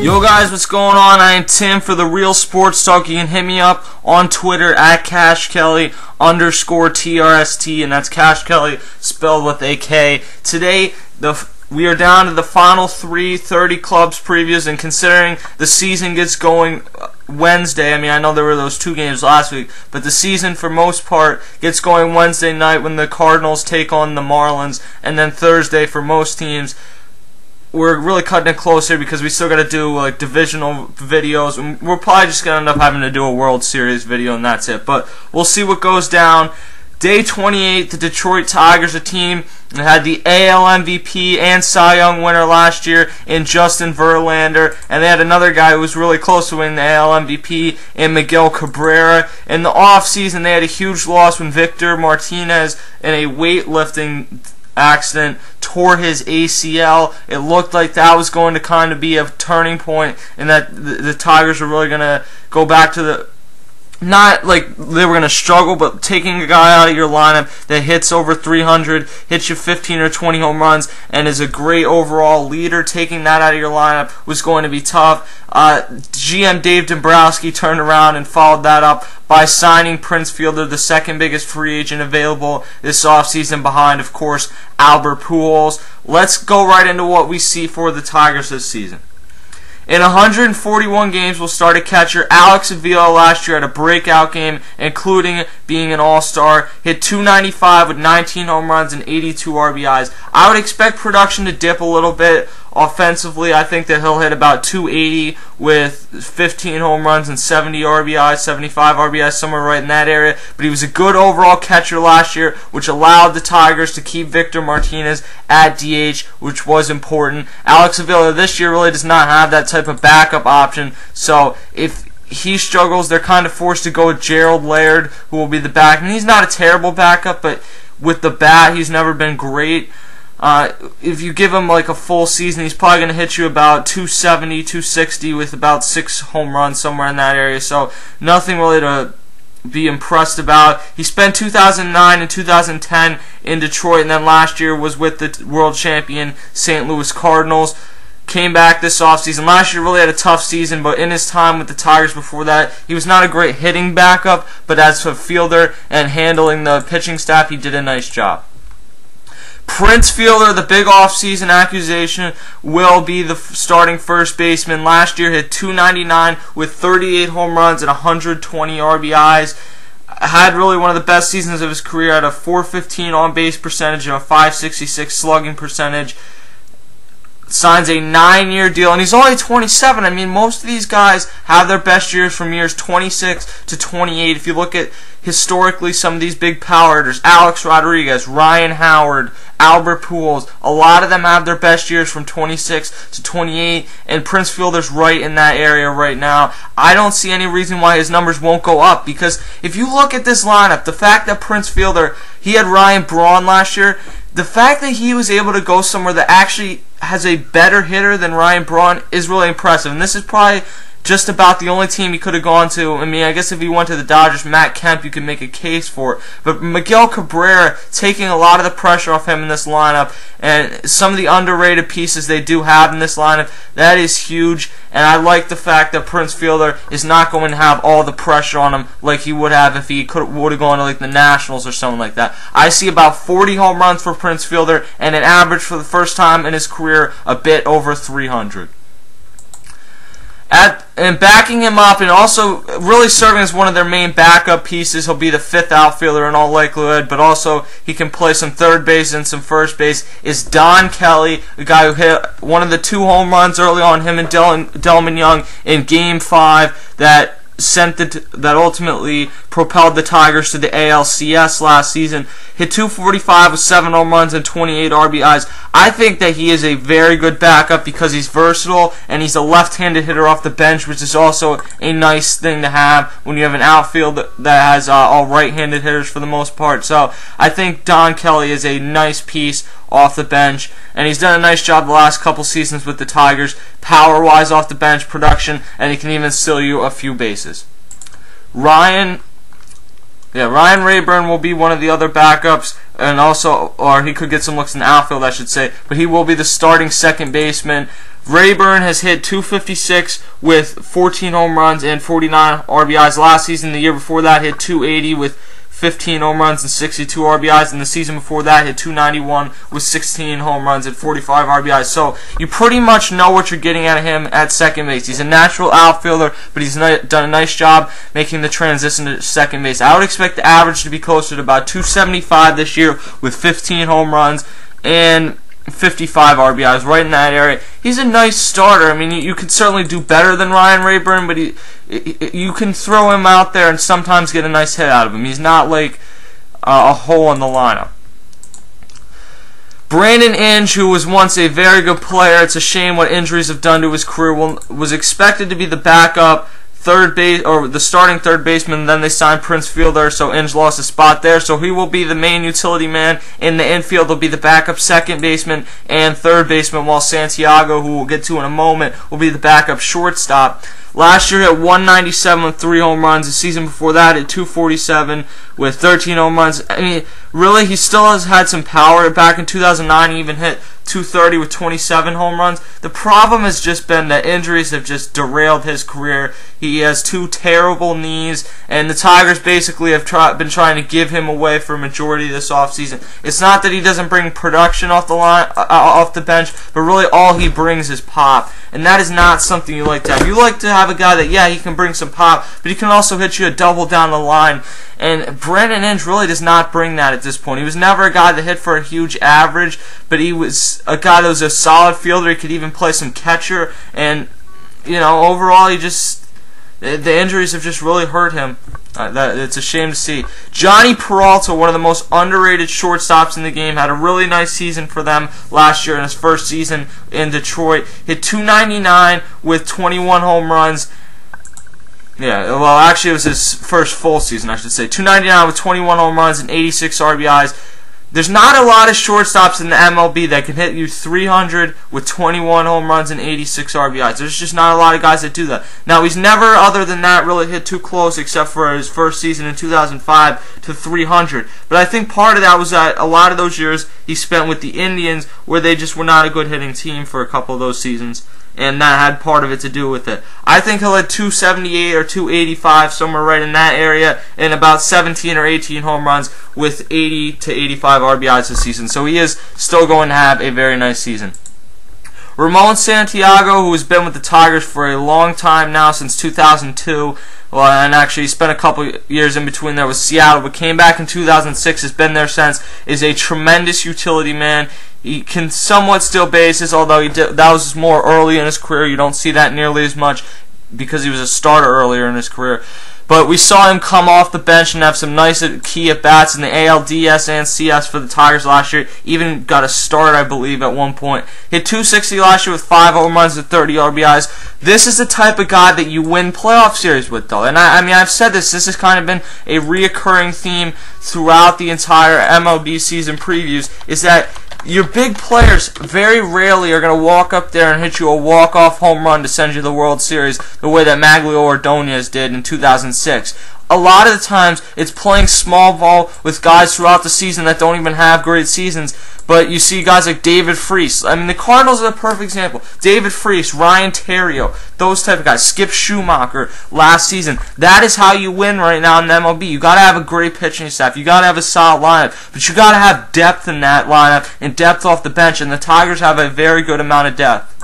Yo guys, what's going on? I am Tim for The Real Sports Talk. You can hit me up on Twitter at CashKelly_TRST, and that's Cash Kelly spelled with a K. Today, we are down to the final 30 clubs previews, and considering the season gets going Wednesday, I mean, I know there were those 2 games last week, but the season for most part gets going Wednesday night when the Cardinals take on the Marlins, and then Thursday for most teams. We're really cutting it close here because we still got to do like divisional videos, and we're probably just going to end up having to do a World Series video, and that's it. But we'll see what goes down. Day 28, the Detroit Tigers, a team that had the AL MVP and Cy Young winner last year in Justin Verlander, and they had another guy who was really close to winning the AL MVP in Miguel Cabrera. In the offseason, they had a huge loss when Victor Martinez, in a weightlifting accident, tore his ACL. It looked like that was going to kind of be a turning point, and that the Tigers were really going to go back to the, not like they were going to struggle, but taking a guy out of your lineup that hits over 300, hits you 15 or 20 home runs, and is a great overall leader, taking that out of your lineup was going to be tough. GM Dave Dombrowski turned around and followed that up by signing Prince Fielder, the second biggest free agent available this offseason, behind, of course, Albert Pujols. Let's go right into what we see for the Tigers this season. In 141 games, we'll start at catcher. Alex Avila last year had a breakout game, including being an all-star. Hit .295 with 19 home runs and 82 RBIs. I would expect production to dip a little bit offensively. I think that he'll hit about .280 with 15 home runs and 70 RBIs, 75 RBIs, somewhere right in that area. But he was a good overall catcher last year, which allowed the Tigers to keep Victor Martinez at DH, which was important. Alex Avila this year really does not have that type of backup option, so if he struggles, they're kind of forced to go with Gerald Laird, who will be the back. And he's not a terrible backup, but with the bat, he's never been great. If you give him like a full season, he's probably going to hit you about .270, .260 with about 6 home runs, somewhere in that area. So nothing really to be impressed about. He spent 2009 and 2010 in Detroit, and then last year was with the world champion St. Louis Cardinals. Came back this offseason. Last year really had a tough season, but in his time with the Tigers before that, he was not a great hitting backup, but as a fielder and handling the pitching staff, he did a nice job. Prince Fielder, the big offseason accusation, will be the starting first baseman. Last year hit .299 with 38 home runs and 120 RBIs. Had really one of the best seasons of his career at a .415 on-base percentage and a .566 slugging percentage. Signs a 9-year deal, and he's only 27. I mean, most of these guys have their best years from years 26 to 28. If you look at historically some of these big power hitters, Alex Rodriguez, Ryan Howard, Albert Pujols, a lot of them have their best years from 26 to 28, and Prince Fielder's right in that area right now. I don't see any reason why his numbers won't go up, because if you look at this lineup, the fact that Prince Fielder, he had Ryan Braun last year, the fact that he was able to go somewhere that actually has a better hitter than Ryan Braun is really impressive. And this is probably just about the only team he could have gone to. I mean, I guess if he went to the Dodgers, Matt Kemp, you could make a case for it. But Miguel Cabrera taking a lot of the pressure off him in this lineup, and some of the underrated pieces they do have in this lineup, that is huge. And I like the fact that Prince Fielder is not going to have all the pressure on him like he would have if he would have gone to like the Nationals or something like that. I see about 40 home runs for Prince Fielder, and an average for the first time in his career a bit over 300. And backing him up, and also really serving as one of their main backup pieces, he'll be the 5th outfielder in all likelihood, but also he can play some third base and some first base, is Don Kelly, the guy who hit one of the 2 home runs early on, him and Delman Young in Game 5 that ultimately propelled the Tigers to the ALCS last season. Hit .245 with 7 home runs and 28 RBIs. I think that he is a very good backup because he's versatile and he's a left-handed hitter off the bench, which is also a nice thing to have when you have an outfield that has all right-handed hitters for the most part. So I think Don Kelly is a nice piece off the bench, and he's done a nice job the last couple seasons with the Tigers, power-wise off the bench, production, and he can even steal you a few bases. Ryan Rayburn will be one of the other backups, and also, or he could get some looks in the outfield, I should say, but he will be the starting second baseman. Rayburn has hit .256 with 14 home runs and 49 RBIs last season. The year before that, hit .280 with 15 home runs and 62 RBIs, and the season before that hit .291 with 16 home runs and 45 RBIs. So you pretty much know what you're getting out of him at second base. He's a natural outfielder, but he's done a nice job making the transition to second base. I would expect the average to be closer to about .275 this year with 15 home runs and 55 RBIs, right in that area. He's a nice starter. I mean, you could certainly do better than Ryan Rayburn, but you can throw him out there and sometimes get a nice hit out of him. He's not like a hole in the lineup. Brandon Inge, who was once a very good player, it's a shame what injuries have done to his career, was expected to be the backup third base, or the starting third baseman, and then they signed Prince Fielder, so Inge lost a spot there. So he will be the main utility man in the infield. Will be the backup second baseman and third baseman, while Santiago, who we'll get to in a moment, will be the backup shortstop. Last year at 197 with 3 home runs. The season before that at 247 with 13 home runs. I mean, really, he still has had some power. Back in 2009, he even hit 230 with 27 home runs. The problem has just been that injuries have just derailed his career. He has 2 terrible knees, and the Tigers basically have been trying to give him away for a majority of this offseason. It's not that he doesn't bring production off the bench, but really all he brings is pop, and that is not something you like to have. You like to have a guy that, yeah, he can bring some pop, but he can also hit you a double down the line. And Brandon Inge really does not bring that at this point. He was never a guy that hit for a huge average, but he was a guy that was a solid fielder. He could even play some catcher, and overall, the injuries have just really hurt him. It's a shame to see. Johnny Peralta, one of the most underrated shortstops in the game, had a really nice season for them last year in his first season in Detroit. Hit .299 with 21 home runs. Yeah, well, actually, it was his first full season, I should say. .299 with 21 home runs and 86 RBIs. There's not a lot of shortstops in the MLB that can hit you 300 with 21 home runs and 86 RBIs. There's just not a lot of guys that do that. Now, he's never, other than that, really hit too close, except for his first season in 2005 to 300. But I think part of that was that a lot of those years he spent with the Indians, where they just were not a good hitting team for a couple of those seasons, and that had part of it to do with it. I think he'll hit 278 or 285, somewhere right in that area, and about 17 or 18 home runs with 80 to 85 RBIs this season. So he is still going to have a very nice season. Ramon Santiago, who has been with the Tigers for a long time now, since 2002, well, and actually he spent a couple years in between there with Seattle, but came back in 2006, has been there since, is a tremendous utility man. He can somewhat steal bases, although that was more early in his career. You don't see that nearly as much because he was a starter earlier in his career. But we saw him come off the bench and have some nice key at-bats in the ALDS and CS for the Tigers last year. Even got a start, I believe, at one point. Hit .260 last year with 5 home runs and 30 RBIs. This is the type of guy that you win playoff series with, though. And I mean, I've said this. This has kind of been a reoccurring theme throughout the entire MLB season previews, is that your big players very rarely are going to walk up there and hit you a walk-off home run to send you the World Series the way that Maglio Ordonez did in 2006. A lot of the times, it's playing small ball with guys throughout the season that don't even have great seasons. But you see guys like David Freese. I mean, the Cardinals are a perfect example. David Freese, Ryan Theriot, those type of guys. Skip Schumacher last season. That is how you win right now in the MLB. You got to have a great pitching staff. You got to have a solid lineup. But you got to have depth in that lineup and depth off the bench. And the Tigers have a very good amount of depth.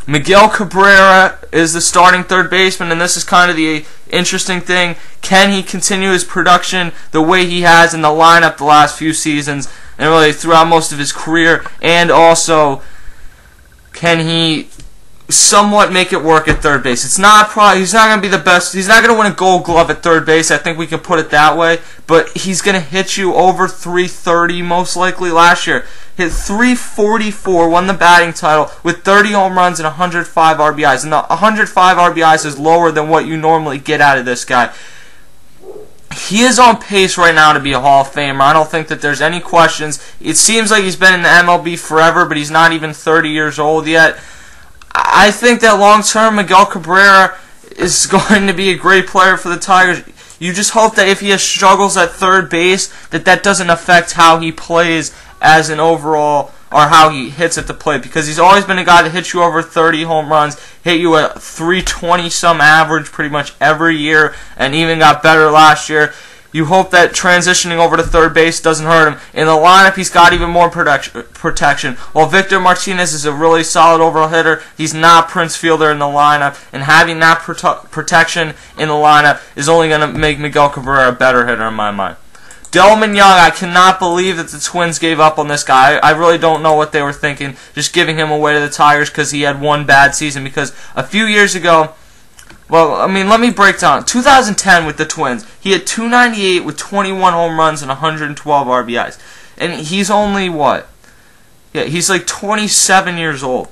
Miguel Cabrera is the starting third baseman, and this is kind of the interesting thing. Can he continue his production the way he has in the lineup the last few seasons, and really throughout most of his career? And also, can he somewhat make it work at third base? It's not he's not going to be the best. He's not going to win a Gold Glove at third base. I think we can put it that way. But he's going to hit you over 330 most likely. Last year, hit 344, won the batting title with 30 home runs and 105 RBIs. And the 105 RBIs is lower than what you normally get out of this guy. he is on pace right now to be a Hall of Famer. I don't think that there's any questions. It seems like he's been in the MLB forever, but he's not even 30 years old yet. I think that long-term, Miguel Cabrera is going to be a great player for the Tigers. You just hope that if he has struggles at third base, that doesn't affect how he plays as an overall, or how he hits at the plate, because he's always been a guy that hits you over 30 home runs, hit you at 320-some average pretty much every year, and even got better last year. You hope that transitioning over to third base doesn't hurt him. In the lineup, he's got even more protection. While Victor Martinez is a really solid overall hitter, he's not Prince Fielder in the lineup, and having that protection in the lineup is only going to make Miguel Cabrera a better hitter in my mind. Delman Young, I cannot believe that the Twins gave up on this guy. I really don't know what they were thinking, just giving him away to the Tigers because he had one bad season. Because a few years ago, well, I mean, let me break down. 2010 with the Twins, he had 298 with 21 home runs and 112 RBIs. And he's only, what? Yeah, he's like 27 years old.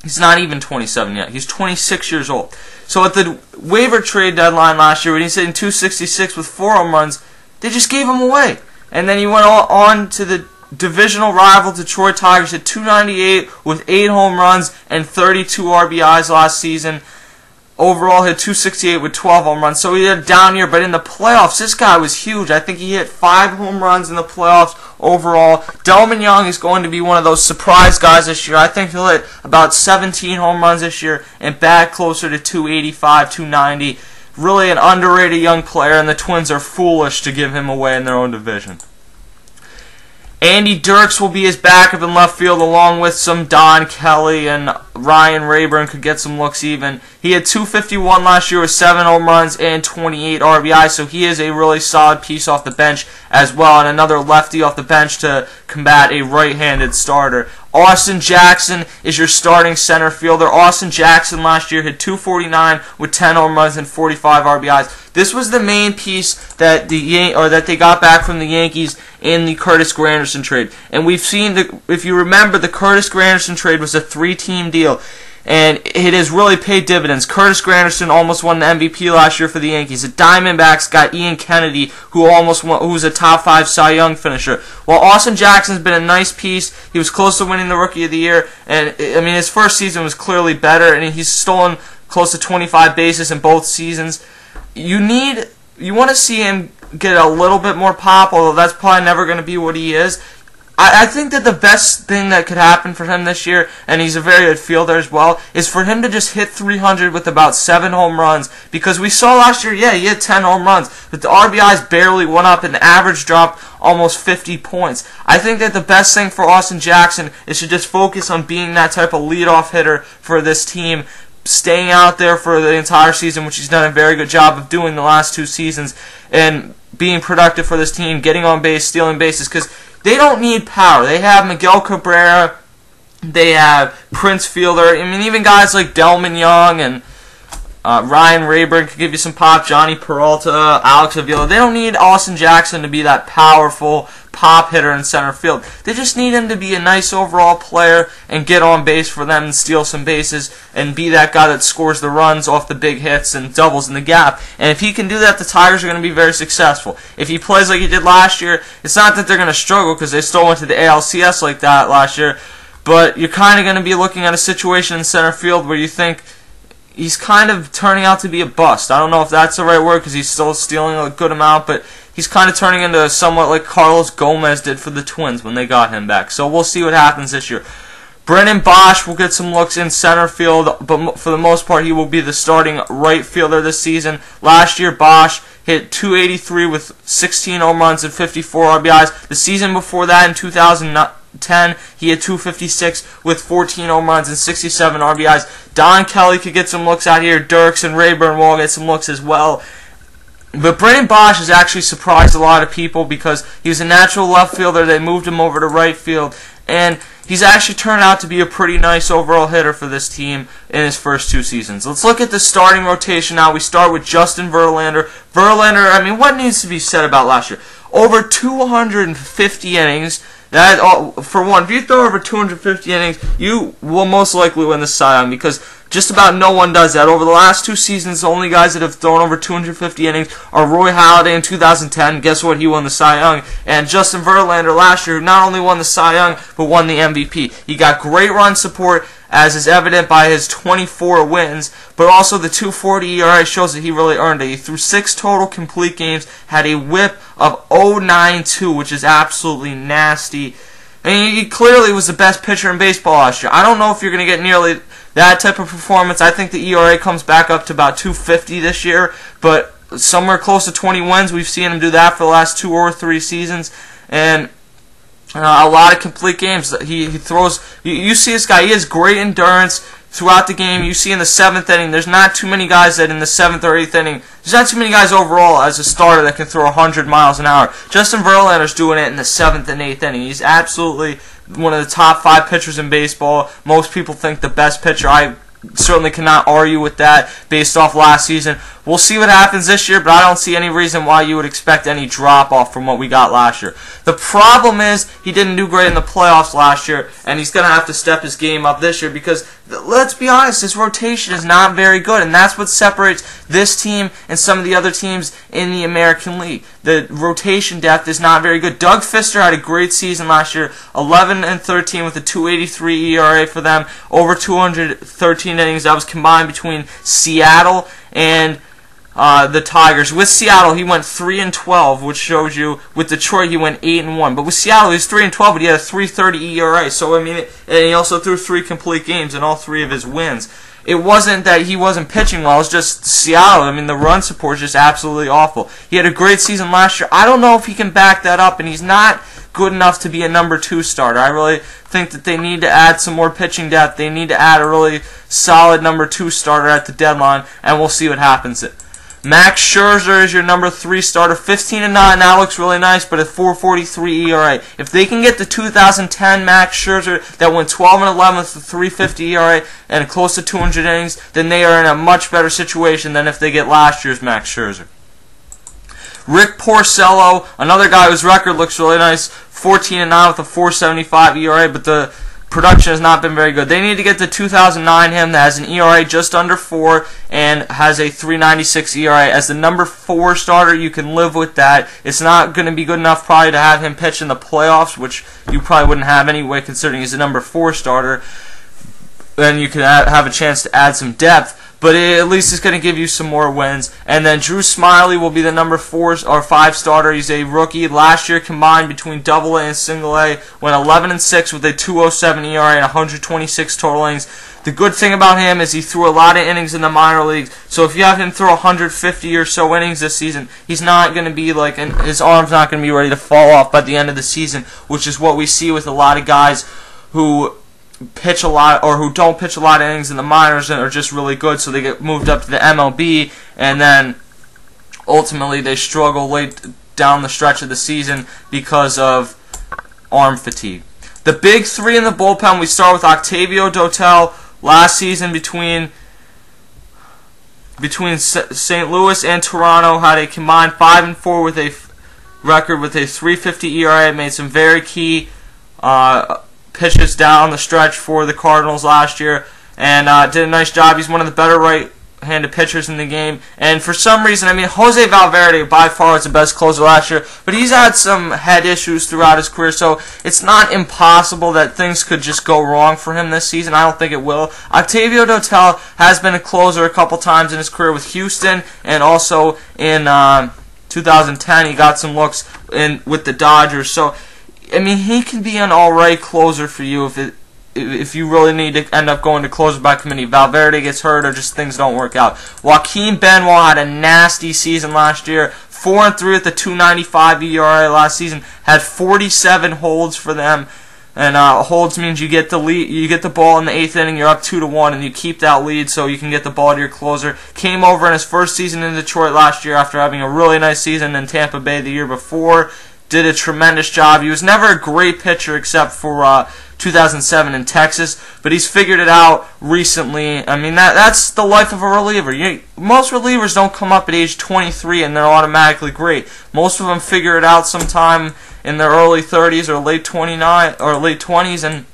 He's not even 27 yet. He's 26 years old. So at the waiver trade deadline last year, when he's hitting 266 with 4 home runs, they just gave him away. And then he went on to the divisional rival Detroit Tigers at 298 with 8 home runs and 32 RBIs last season. Overall hit 268 with 12 home runs. So he had a down year, but in the playoffs, this guy was huge. I think he hit 5 home runs in the playoffs overall. Delman Young is going to be one of those surprise guys this year. I think he'll hit about 17 home runs this year and bat closer to 285, 290. Really an underrated young player, and the Twins are foolish to give him away in their own division. Andy Dirks will be his backup in left field, along with some Don Kelly, and Ryan Rayburn could get some looks even. He had 251 last year with 7 home runs and 28 RBI, so he is a really solid piece off the bench as well, and another lefty off the bench to combat a right-handed starter. Austin Jackson is your starting center fielder. Austin Jackson last year hit 249 with 10 home runs and 45 RBIs. This was the main piece that they got back from the Yankees in the Curtis Granderson trade. And we've seen, if you remember, the Curtis Granderson trade was a 3-team deal. And it has really paid dividends. Curtis Granderson almost won the MVP last year for the Yankees. The Diamondbacks got Ian Kennedy, who was a top 5 Cy Young finisher. While Austin Jackson's been a nice piece, he was close to winning the Rookie of the Year. And I mean, his first season was clearly better, and he's stolen close to 25 bases in both seasons. You want to see him get a little bit more pop, although that's probably never going to be what he is. I think that the best thing that could happen for him this year, and he's a very good fielder as well, is for him to just hit 300 with about 7 home runs. Because we saw last year, yeah, he had 10 home runs, but the RBIs barely went up and the average dropped almost 50 points. I think that the best thing for Austin Jackson is to just focus on being that type of leadoff hitter for this team, staying out there for the entire season, which he's done a very good job of doing the last 2 seasons, and being productive for this team, getting on base, stealing bases, because they don't need power. They have Miguel Cabrera, they have Prince Fielder, I mean, even guys like Delman Young and Ryan Rayburn could give you some pop, Johnny Peralta, Alex Avila. They don't need Austin Jackson to be that powerful pop hitter in center field. They just need him to be a nice overall player and get on base for them and steal some bases and be that guy that scores the runs off the big hits and doubles in the gap. And if he can do that, the Tigers are going to be very successful. If he plays like he did last year, it's not that they're going to struggle because they still went to the ALCS like that last year, but you're kind of going to be looking at a situation in center field where you think he's kind of turning out to be a bust. I don't know if that's the right word because he's still stealing a good amount, but he's kind of turning into somewhat like Carlos Gomez did for the Twins when they got him back. So we'll see what happens this year. Brennan Bosch will get some looks in center field, but for the most part, he will be the starting right fielder this season. Last year, Bosch hit 283 with 16 home runs and 54 RBIs. The season before that, in 2010, he had 256 with 14 home runs and 67 RBIs. Don Kelly could get some looks out here. Dirks and Rayburn will all get some looks as well. But Brennan Bosch has actually surprised a lot of people because he was a natural left fielder. They moved him over to right field, and he's actually turned out to be a pretty nice overall hitter for this team in his first 2 seasons. Let's look at the starting rotation now. We start with Justin Verlander. Verlander, I mean, what needs to be said about last year? Over 250 innings. That, for one, if you throw over 250 innings, you will most likely win the Cy Young because Just about no one does that. Over the last 2 seasons, the only guys that have thrown over 250 innings are Roy Halladay in 2010. Guess what? He won the Cy Young. And Justin Verlander last year, who not only won the Cy Young, but won the MVP. He got great run support, as is evident by his 24 wins, but also the 2.40 ERA shows that he really earned it. He threw 6 total complete games, had a whip of 0.92, which is absolutely nasty. I mean, he clearly was the best pitcher in baseball last year. I don't know if you're going to get nearly that type of performance. I think the ERA comes back up to about 2.50 this year, but somewhere close to 20 wins. We've seen him do that for the last 2 or 3 seasons, and a lot of complete games. He throws. You see this guy. He has great endurance throughout the game. You see in the 7th inning, there's not too many guys that in the 7th or 8th inning, there's not too many guys overall as a starter that can throw 100 miles an hour. Justin Verlander's doing it in the 7th and 8th inning. He's absolutely one of the top 5 pitchers in baseball. Most people think the best pitcher. I certainly cannot argue with that based off last season. We'll see what happens this year, but I don't see any reason why you would expect any drop-off from what we got last year. The problem is he didn't do great in the playoffs last year, and he's going to have to step his game up this year because, let's be honest, his rotation is not very good, and that's what separates this team and some of the other teams in the American League. The rotation depth is not very good. Doug Fister had a great season last year, 11-13 with a 2.83 ERA for them, over 213 innings. That was combined between Seattle and the Tigers. With Seattle, he went 3-12, which shows you. With Detroit, he went 8-1. But with Seattle, he was 3-12, but he had a 3.30 ERA. So I mean, and he also threw 3 complete games in all 3 of his wins. It wasn't that he wasn't pitching well. It's just Seattle. I mean, the run support is just absolutely awful. He had a great season last year. I don't know if he can back that up, and he's not good enough to be a number 2 starter. I really think that they need to add some more pitching depth. They need to add a really solid number 2 starter at the deadline, and we'll see what happens. Max Scherzer is your number 3 starter, 15-9. That looks really nice, but a 4.43 ERA. If they can get the 2010 Max Scherzer that went 12-11 with a 3.50 ERA and close to 200 innings, then they are in a much better situation than if they get last year's Max Scherzer. Rick Porcello, another guy whose record looks really nice, 14-9 with a 4.75 ERA, but the production has not been very good. They need to get the 2009 him that has an ERA just under 4 and has a 3.96 ERA. As the number 4 starter, you can live with that. It's not going to be good enough probably to have him pitch in the playoffs, which you probably wouldn't have anyway considering he's a number 4 starter. Then you can have a chance to add some depth. But at least it's going to give you some more wins. And then Drew Smyly will be the number 4 or 5 starter. He's a rookie. Last year combined between Double A and Single A went 11-6 with a 2.07 ERA and 126 total innings. The good thing about him is he threw a lot of innings in the minor leagues. So if you have him throw 150 or so innings this season, he's not going to be like, and his arm's not going to be ready to fall off by the end of the season, which is what we see with a lot of guys who pitch a lot or who don't pitch a lot of innings in the minors and are just really good, so they get moved up to the MLB, and then ultimately they struggle late down the stretch of the season because of arm fatigue. The big 3 in the bullpen, we start with Octavio Dotel. Last season between St. Louis and Toronto had a combined 5-4 with a record with a 3.50 ERA. Made some very key pitches down the stretch for the Cardinals last year, and did a nice job. He's one of the better right-handed pitchers in the game, and for some reason, I mean, Jose Valverde by far was the best closer last year, but he's had some head issues throughout his career, so it's not impossible that things could just go wrong for him this season. I don't think it will. Octavio Dotel has been a closer a couple times in his career with Houston, and also in 2010 he got some looks with the Dodgers, so I mean, he can be an alright closer for you if you really need to end up going to closer by committee. Valverde gets hurt or just things don't work out. Joaquin Benoit had a nasty season last year. 4-3 with the 2.95 ERA last season. Had 47 holds for them. And holds means you get the lead, you get the ball in the 8th inning, you're up 2-1, and you keep that lead so you can get the ball to your closer. Came over in his first season in Detroit last year after having a really nice season in Tampa Bay the year before. Did a tremendous job. He was never a great pitcher except for 2007 in Texas, but he's figured it out recently. I mean, that's the life of a reliever. Most relievers don't come up at age 23 and they're automatically great. Most of them figure it out sometime in their early 30s or late 20s, and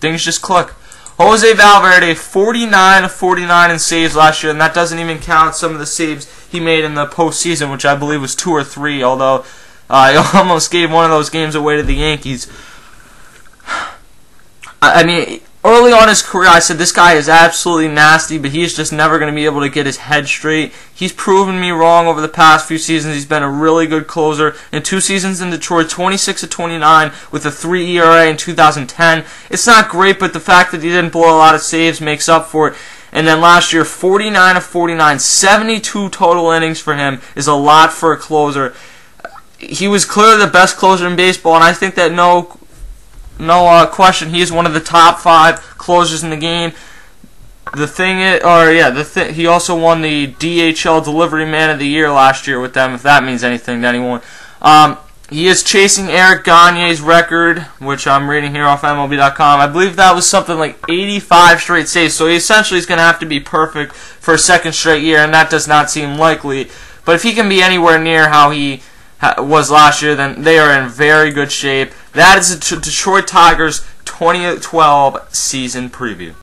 things just click. Jose Valverde, 49 of 49 in saves last year, and that doesn't even count some of the saves he made in the postseason, which I believe was 2 or 3, although he almost gave one of those games away to the Yankees. I mean, early on in his career, I said this guy is absolutely nasty, but he's just never going to be able to get his head straight. He's proven me wrong over the past few seasons. He's been a really good closer. In 2 seasons in Detroit, 26 of 29 with a 3 ERA in 2010. It's not great, but the fact that he didn't blow a lot of saves makes up for it. And then last year, 49 of 49, 72 total innings for him is a lot for a closer. He was clearly the best closer in baseball, and I think that no question, he is one of the top 5 closers in the game. He also won the DHL Delivery Man of the Year last year with them, if that means anything to anyone. He is chasing Eric Gagne's record, which I'm reading here off MLB.com. I believe that was something like 85 straight saves, so he essentially is going to have to be perfect for a second straight year, and that does not seem likely. But if he can be anywhere near how he was last year, then they are in very good shape. That is the Detroit Tigers 2012 season preview.